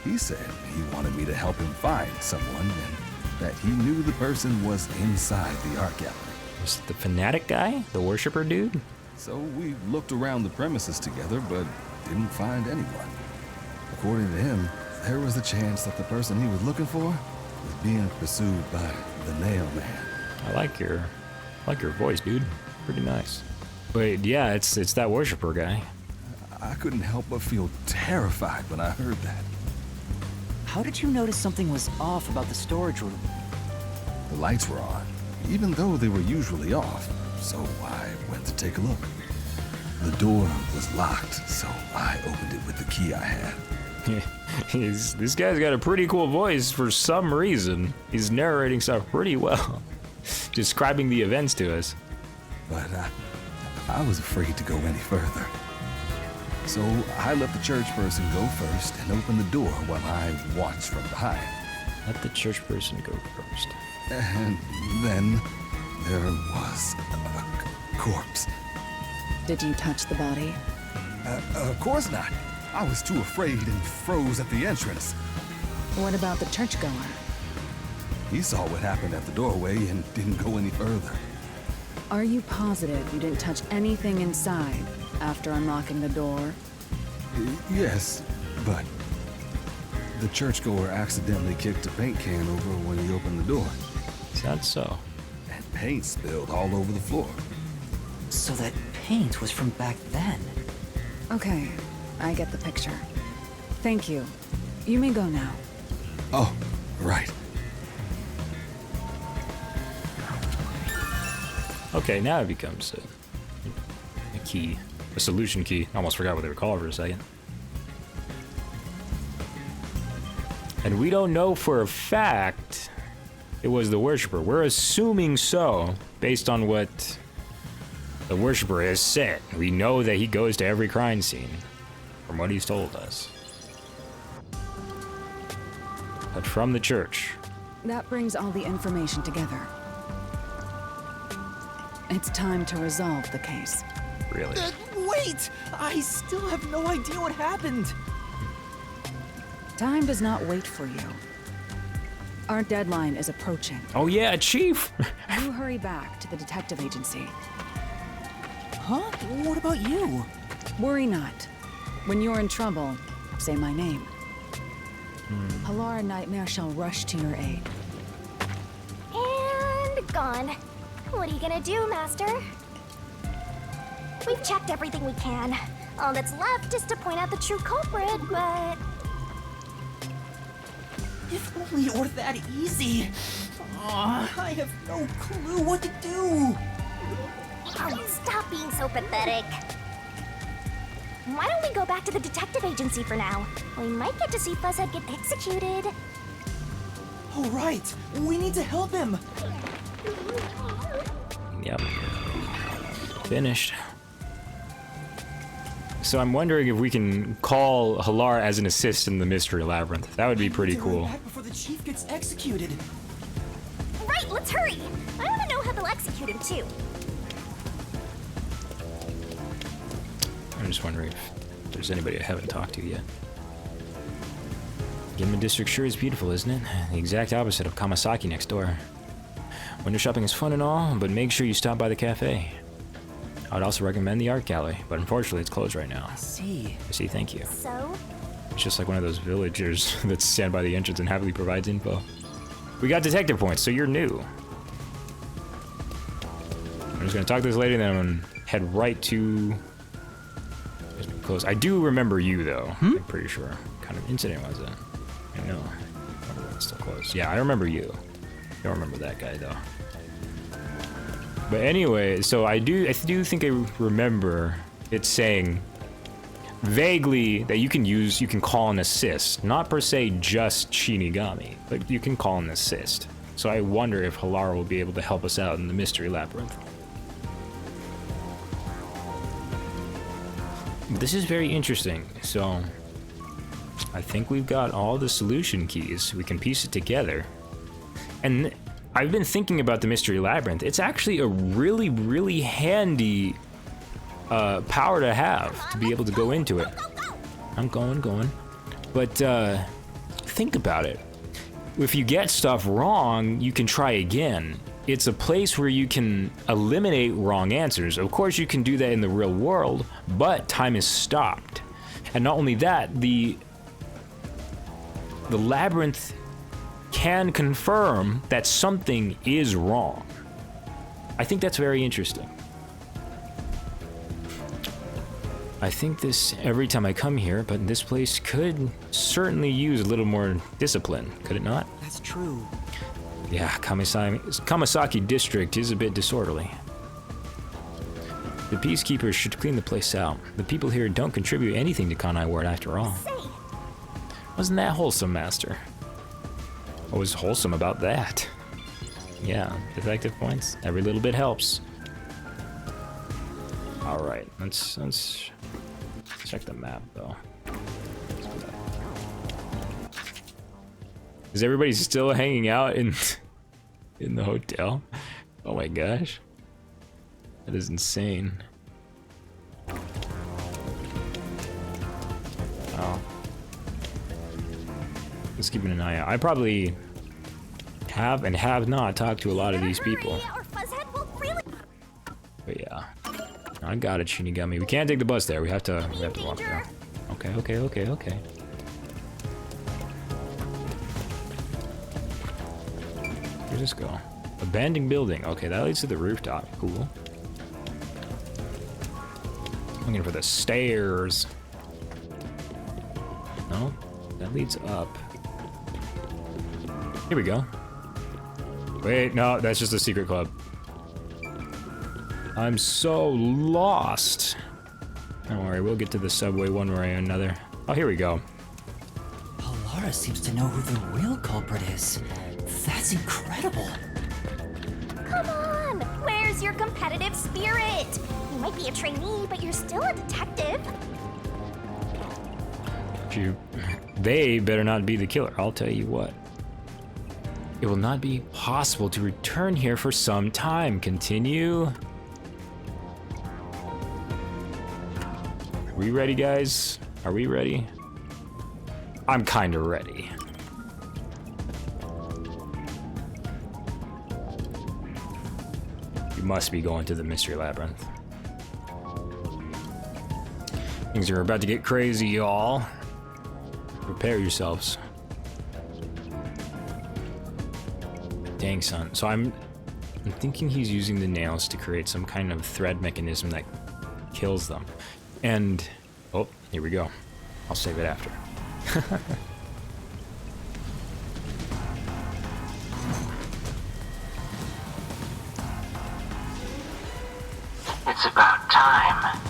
He said he wanted me to help him find someone and that he knew the person was inside the art gallery. Was it the fanatic guy? The worshiper dude? So we looked around the premises together, but didn't find anyone. According to him, there was a chance that the person he was looking for was being pursued by the Nail Man. I like your voice, dude. Pretty nice. But yeah, it's that worshiper guy. I couldn't help but feel terrified when I heard that. How did you notice something was off about the storage room? The lights were on, even though they were usually off, so I went to take a look. The door was locked, so I opened it with the key I had. This guy's got a pretty cool voice for some reason. He's narrating stuff pretty well, describing the events to us. But I was afraid to go any further. So I let the church person go first and opened the door while I watched from behind. Let the church person go first. And then there was a corpse. Did you touch the body? Of course not. I was too afraid and froze at the entrance. What about the churchgoer? He saw what happened at the doorway and didn't go any further. Are you positive you didn't touch anything inside after unlocking the door? Yes, but the churchgoer accidentally kicked a paint can over when he opened the door. Is that so? And paint spilled all over the floor. So that paint was from back then. Okay, I get the picture. Thank you. You may go now. Oh, right. Okay, now it becomes a key, a solution key. I almost forgot what they were called for a second. And we don't know for a fact it was the worshiper. We're assuming so, based on what the worshiper has said. We know that he goes to every crime scene, from what he's told us. But from the church. That brings all the information together. It's time to resolve the case. Really? Wait! I still have no idea what happened. Time does not wait for you. Our deadline is approaching. Oh yeah, Chief! You hurry back to the detective agency. Huh? What about you? Worry not. When you're in trouble, say my name. Halara Nightmare shall rush to your aid. And gone. What are you gonna do, Master? We've checked everything we can. All that's left is to point out the true culprit, but... If only it were that easy. I have no clue what to do. Oh, stop being so pathetic. Why don't we go back to the detective agency for now? We might get to see Fuzzhead get executed. Oh, right. We need to help him. Yep. Finished. So I'm wondering if we can call Halara as an assist in the Mystery Labyrinth. That would be pretty cool. Back before the chief gets executed. Right, let's hurry. I want to know how they'll execute him, too. I'm just wondering if there's anybody I haven't talked to yet. Ginma District sure is beautiful, isn't it? The exact opposite of Kamasaki next door. Window shopping is fun and all, but make sure you stop by the cafe. I would also recommend the art gallery, but unfortunately it's closed right now. I see. Thank you. So? It's just like one of those villagers that stand by the entrance and happily provides info. We got detective points, so you're new. I'm just gonna talk to this lady and then I'm gonna head right to... close. I do remember you though. I'm pretty sure. What kind of incident was that? I know. It's still closed. Yeah, I remember you. Don't remember that guy though. But anyway, so I do think I remember it saying vaguely that you can call an assist, not per se just Shinigami, but you can call an assist. So I wonder if Halara will be able to help us out in the Mystery Labyrinth. This is very interesting. So I think we've got all the solution keys. We can piece it together. And I've been thinking about the Mystery Labyrinth. It's actually a really, really handy power to have to be able to go into it. I'm going. But think about it. If you get stuff wrong, you can try again. It's a place where you can eliminate wrong answers. Of course, you can do that in the real world, but time is stopped. And not only that, the labyrinth can confirm that something is wrong. I think that's very interesting. I think this every time I come here, but this place could certainly use a little more discipline, could it not? That's true. Yeah, Kamasaki District is a bit disorderly. The peacekeepers should clean the place out. The people here don't contribute anything to Kanai Ward after all. Say, Wasn't that wholesome, Master? What was wholesome about that? Yeah, detective points. Every little bit helps. Alright, let's check the map, though. Is everybody still hanging out in the hotel? Oh my gosh. That is insane. Oh. Just keeping an eye out. I probably have and have not talked to a lot of these people. hurry, or Fuzzhead will really But yeah. I got it, Shinigami. We can't take the bus there. We have to be in walk danger. there. Okay. Where's this go? Abandoned building. Okay, that leads to the rooftop. Cool. I'm looking for the stairs. No, that leads up. Here we go. Wait, no, that's just a secret club. I'm so lost. Don't worry, we'll get to the subway one way or another. Oh, here we go. Alara seems to know who the real culprit is. That's incredible. Come on! Where's your competitive spirit? You might be a trainee, but you're still a detective. They better not be the killer, I'll tell you what. It will not be possible to return here for some time. Continue. Are we ready, guys? Are we ready? I'm kinda ready. You must be going to the Mystery Labyrinth. Things are about to get crazy, y'all. Prepare yourselves. Dang, son. So I'm thinking he's using the nails to create some kind of thread mechanism that kills them. And, oh, here we go. I'll save it after. It's about time.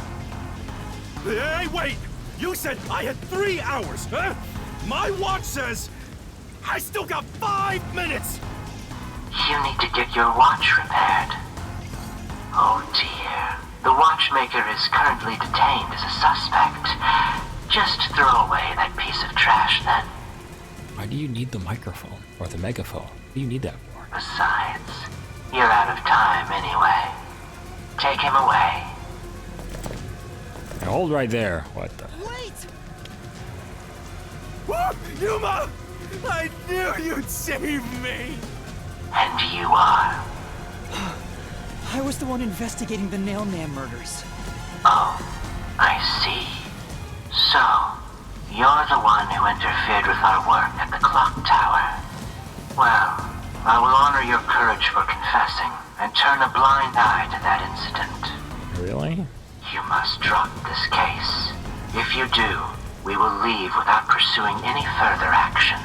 Hey, wait! You said I had 3 hours, huh? My watch says I still got 5 minutes! You need to get your watch repaired. Oh dear. The watchmaker is currently detained as a suspect. Just throw away that piece of trash then. Why do you need the microphone? Or the megaphone? What do you need that for? Besides, you're out of time anyway. Take him away. Now hold right there. What the? Wait! Whoop! Yuma! I knew you'd save me! And you are. I was the one investigating the Nailman murders. Oh, I see. So, you're the one who interfered with our work at the clock tower. Well, I will honor your courage for confessing and turn a blind eye to that incident. Really? You must drop this case. If you do, we will leave without pursuing any further action.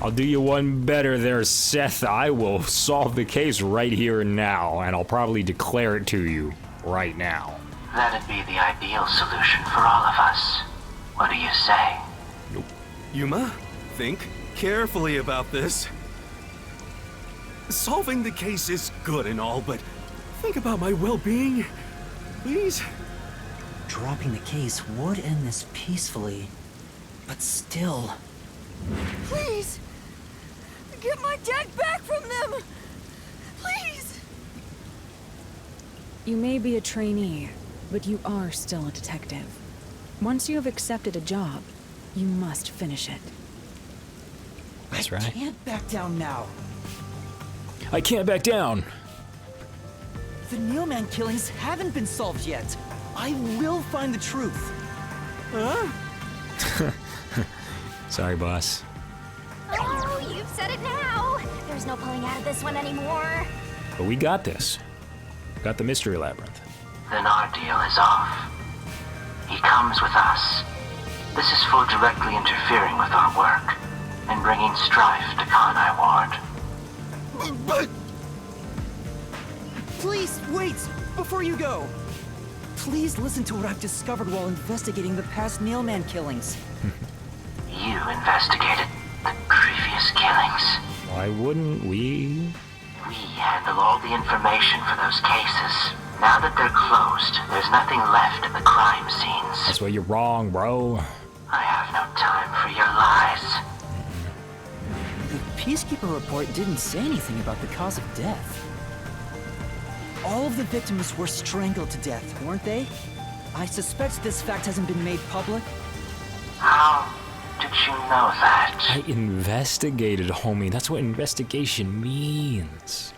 I'll do you one better there, Seth. I will solve the case right here and now, and I'll probably declare it to you right now. That'd be the ideal solution for all of us. What do you say? Yuma, think carefully about this. Solving the case is good and all, but think about my well-being, please? Dropping the case would end this peacefully, but still. Please! Get my dad back from them! Please! You may be a trainee, but you are still a detective. Once you have accepted a job, you must finish it. That's I right. can't back down now. I can't back down. The Nailman killings haven't been solved yet. I will find the truth. Huh? Sorry, boss. Oh, you've said it now. There's no pulling out of this one anymore. But we got this. Got the Mystery Labyrinth. Then our deal is off. He comes with us. This is for directly interfering with our work and bringing strife to Kanai Ward. But Please, wait! Before you go! Please listen to what I've discovered while investigating the past Nailman killings. You investigated the previous killings. Why wouldn't we? We handle all the information for those cases. Now that they're closed, there's nothing left at the crime scenes. That's why you're wrong, bro. I have no time for your lies. The Peacekeeper report didn't say anything about the cause of death. All of the victims were strangled to death, weren't they? I suspect this fact hasn't been made public. How did you know that? I investigated, homie. That's what investigation means.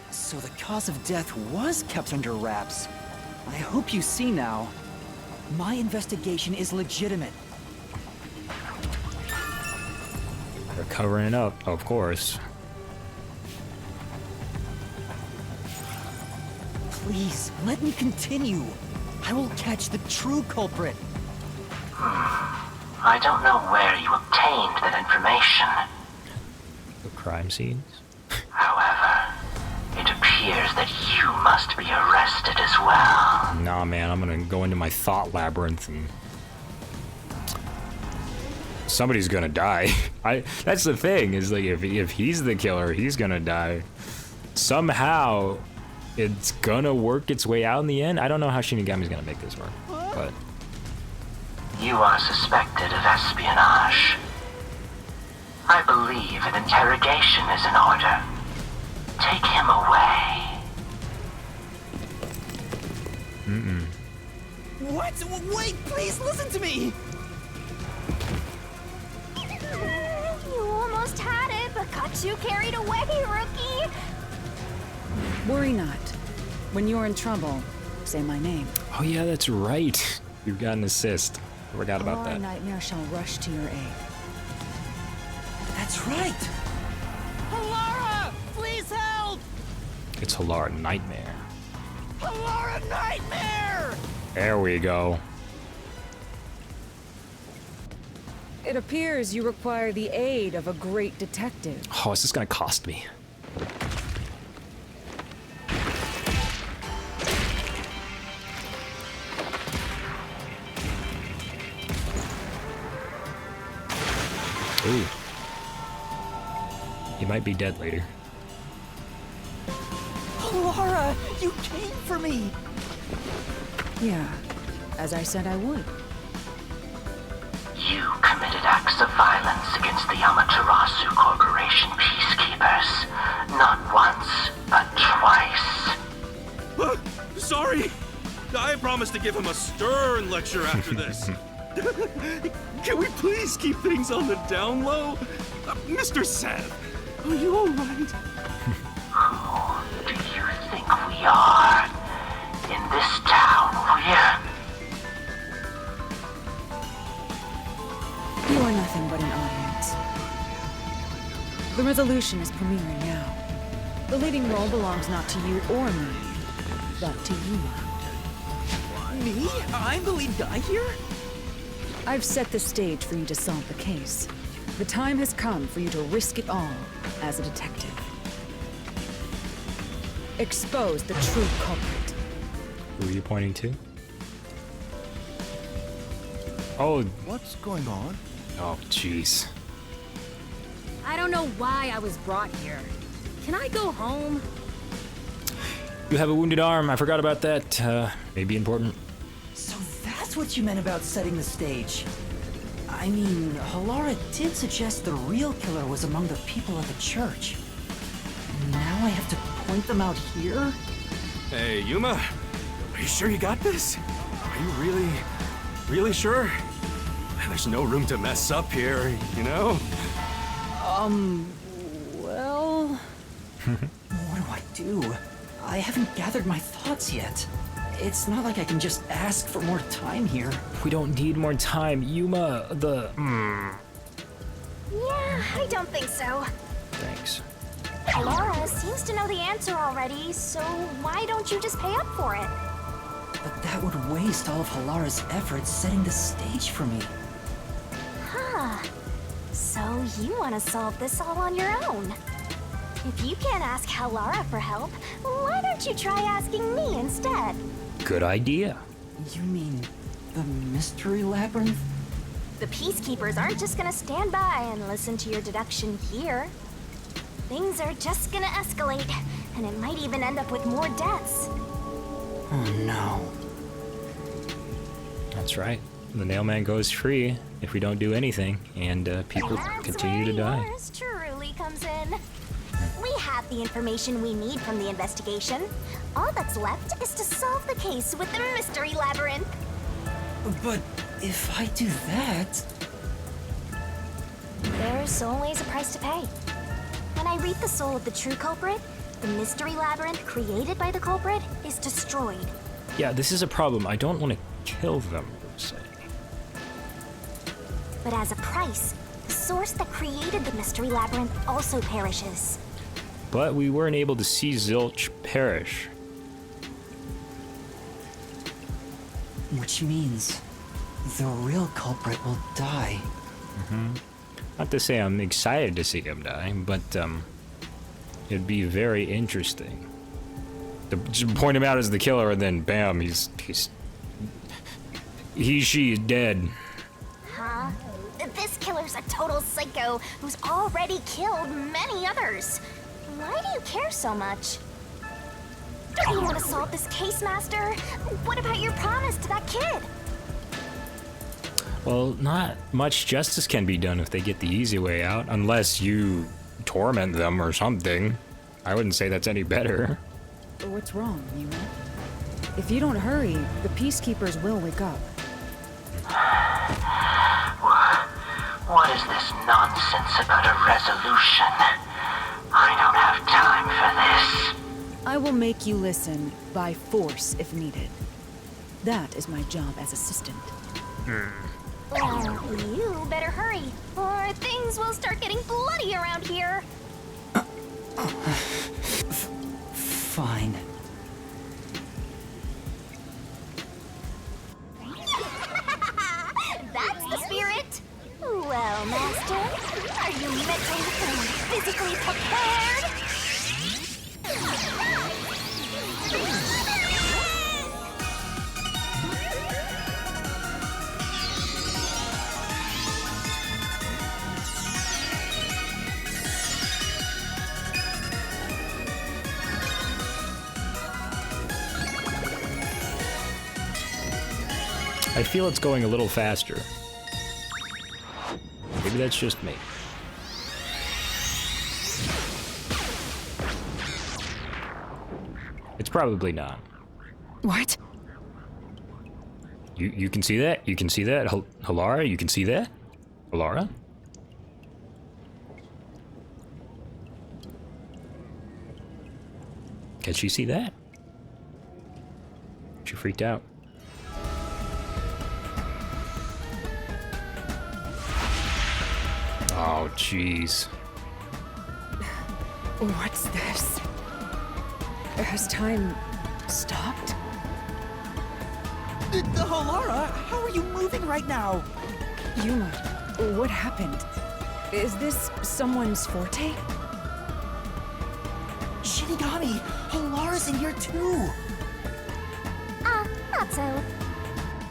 So the cause of death was kept under wraps. I hope you see now. My investigation is legitimate. They're covering it up, of course. Please, let me continue. I will catch the true culprit. I don't know where you obtained that information. The crime scenes? However, it appears that you must be arrested as well. Nah, man, I'm gonna go into my thought labyrinth and... somebody's gonna die. That's the thing, is like, if he's the killer, he's gonna die. Somehow, it's gonna work its way out in the end. I don't know how Shinigami's gonna make this work, but... You are suspected of espionage. I believe an interrogation is in order. Take him away. What? Wait, please listen to me! You almost had it, but got too carried away, rookie. Worry not. When you're in trouble, say my name. Oh yeah, that's right. You've got an assist. I forgot about Our that. nightmare shall rush to your aid. That's right. Halara! Please help! It's Halara Nightmare. Halara Nightmare! There we go. It appears you require the aid of a great detective. Oh, is this gonna cost me? Ooh. He might be dead later. Halara, you came for me! Yeah, as I said I would. You committed acts of violence against the Amaterasu Corporation peacekeepers. Not once, but twice. Sorry. I promised to give him a stern lecture after this. Can we please keep things on the down low? Mr. Seth, are you alright? Who do you think we are? In this town, You are nothing but an audience. The resolution is premiering now. The leading role belongs not to you or me, but to you. Me? I'm the lead guy here? I've set the stage for you to solve the case. The time has come for you to risk it all as a detective. Expose the true culprit. Who are you pointing to? Oh, What's going on? oh, jeez. I don't know why I was brought here. Can I go home? You have a wounded arm. I forgot about that. May be important. So that's what you meant about setting the stage. I mean, Halara did suggest the real killer was among the people at the church. Now I have to point them out here? Hey, Yuma. Are you sure you got this? Are you really sure? There's no room to mess up here, you know? Well... what do I do? I haven't gathered my thoughts yet. It's not like I can just ask for more time here. We don't need more time. Yuma, Yeah, I don't think so. Thanks. Laura seems to know the answer already, so why don't you just pay up for it? But that would waste all of Halara's efforts setting the stage for me. Huh. So you want to solve this all on your own? If you can't ask Halara for help, why don't you try asking me instead? Good idea. You mean the Mystery Labyrinth? The Peacekeepers aren't just gonna stand by and listen to your deduction here. Things are just gonna escalate, and it might even end up with more deaths. Oh no. That's right. The Nailman goes free if we don't do anything, and people That's continue to where die. yours truly comes in. We have the information we need from the investigation. All that's left is to solve the case with the Mystery Labyrinth. But if I do that... There's always a price to pay. When I read the soul of the true culprit, the Mystery Labyrinth created by the culprit is destroyed. Yeah, this is a problem. I don't want to kill them, per se. But as a price, the source that created the Mystery Labyrinth also perishes. But we weren't able to see Zilch perish. Which means the real culprit will die. Not to say I'm excited to see him die, but it'd be very interesting. To just point him out as the killer, and then bam, she is dead. Huh? This killer's a total psycho who's already killed many others. Why do you care so much? Don't you want to solve this case, Master? What about your promise to that kid? Well, not much justice can be done if they get the easy way out, unless you torment them or something. I wouldn't say that's any better. What's wrong, Yuma? If you don't hurry, the Peacekeepers will wake up. What is this nonsense about a resolution? I don't have time for this. I will make you listen by force if needed. That is my job as assistant. Well, you better hurry, or things will start getting bloody around here. Fine. That's the spirit. Well, Master, are you mentally and physically prepared? I feel it's going a little faster. Maybe that's just me. It's probably not. What? You can see that? You can see that? Halara, you can see that? Halara? Can she see that? She freaked out. Oh, jeez. What's this? Has time stopped? Halara, how are you moving right now? Yuma, what happened? Is this someone's forte? Shinigami, Halara's in here too. Not so.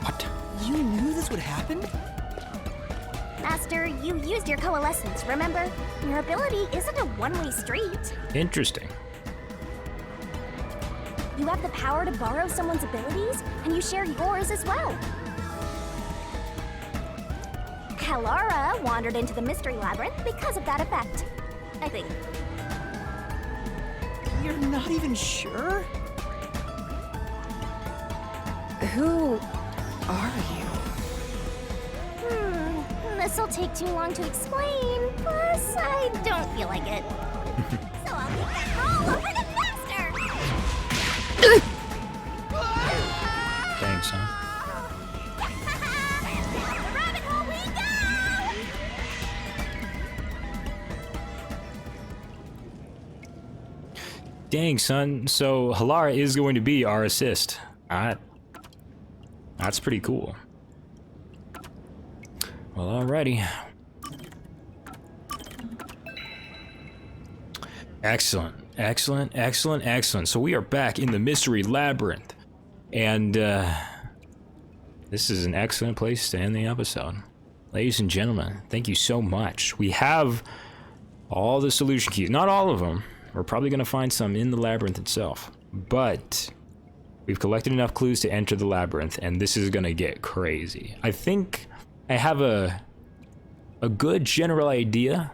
What? You knew this would happen? Master, you used your coalescence, remember? Your ability isn't a one-way street. Interesting. You have the power to borrow someone's abilities, and you share yours as well. Halara wandered into the Mystery Labyrinth because of that effect, I think. You're not even sure? Who are you? This'll take too long to explain, plus I don't feel like it. So I'll make that roll over the Master! Thanks, huh? Rabbit hole we go! Dang, son. So Halara is going to be our assist. Alright. That's pretty cool. Well, alrighty. Excellent. Excellent, excellent, excellent. So we are back in the Mystery Labyrinth. And, this is an excellent place to end the episode. Ladies and gentlemen, thank you so much. We have all the solution keys. Not all of them. We're probably going to find some in the labyrinth itself. But we've collected enough clues to enter the labyrinth, and this is going to get crazy. I think I have a good general idea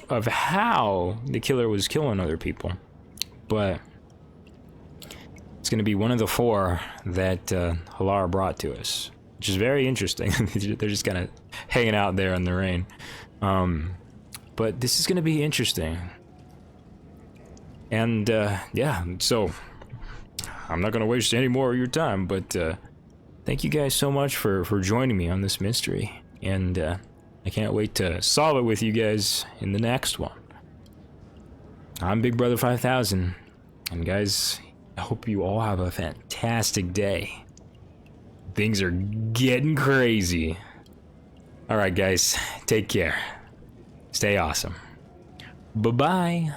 of how the killer was killing other people. But it's going to be one of the 4 that Halar brought to us, which is very interesting. They're just kind of hanging out there in the rain. But this is going to be interesting. And yeah, so I'm not going to waste any more of your time, but thank you guys so much for joining me on this mystery. And I can't wait to solve it with you guys in the next one. I'm Big Brother 5000, and guys, I hope you all have a fantastic day. Things are getting crazy. Alright guys, take care. Stay awesome. Bye-bye.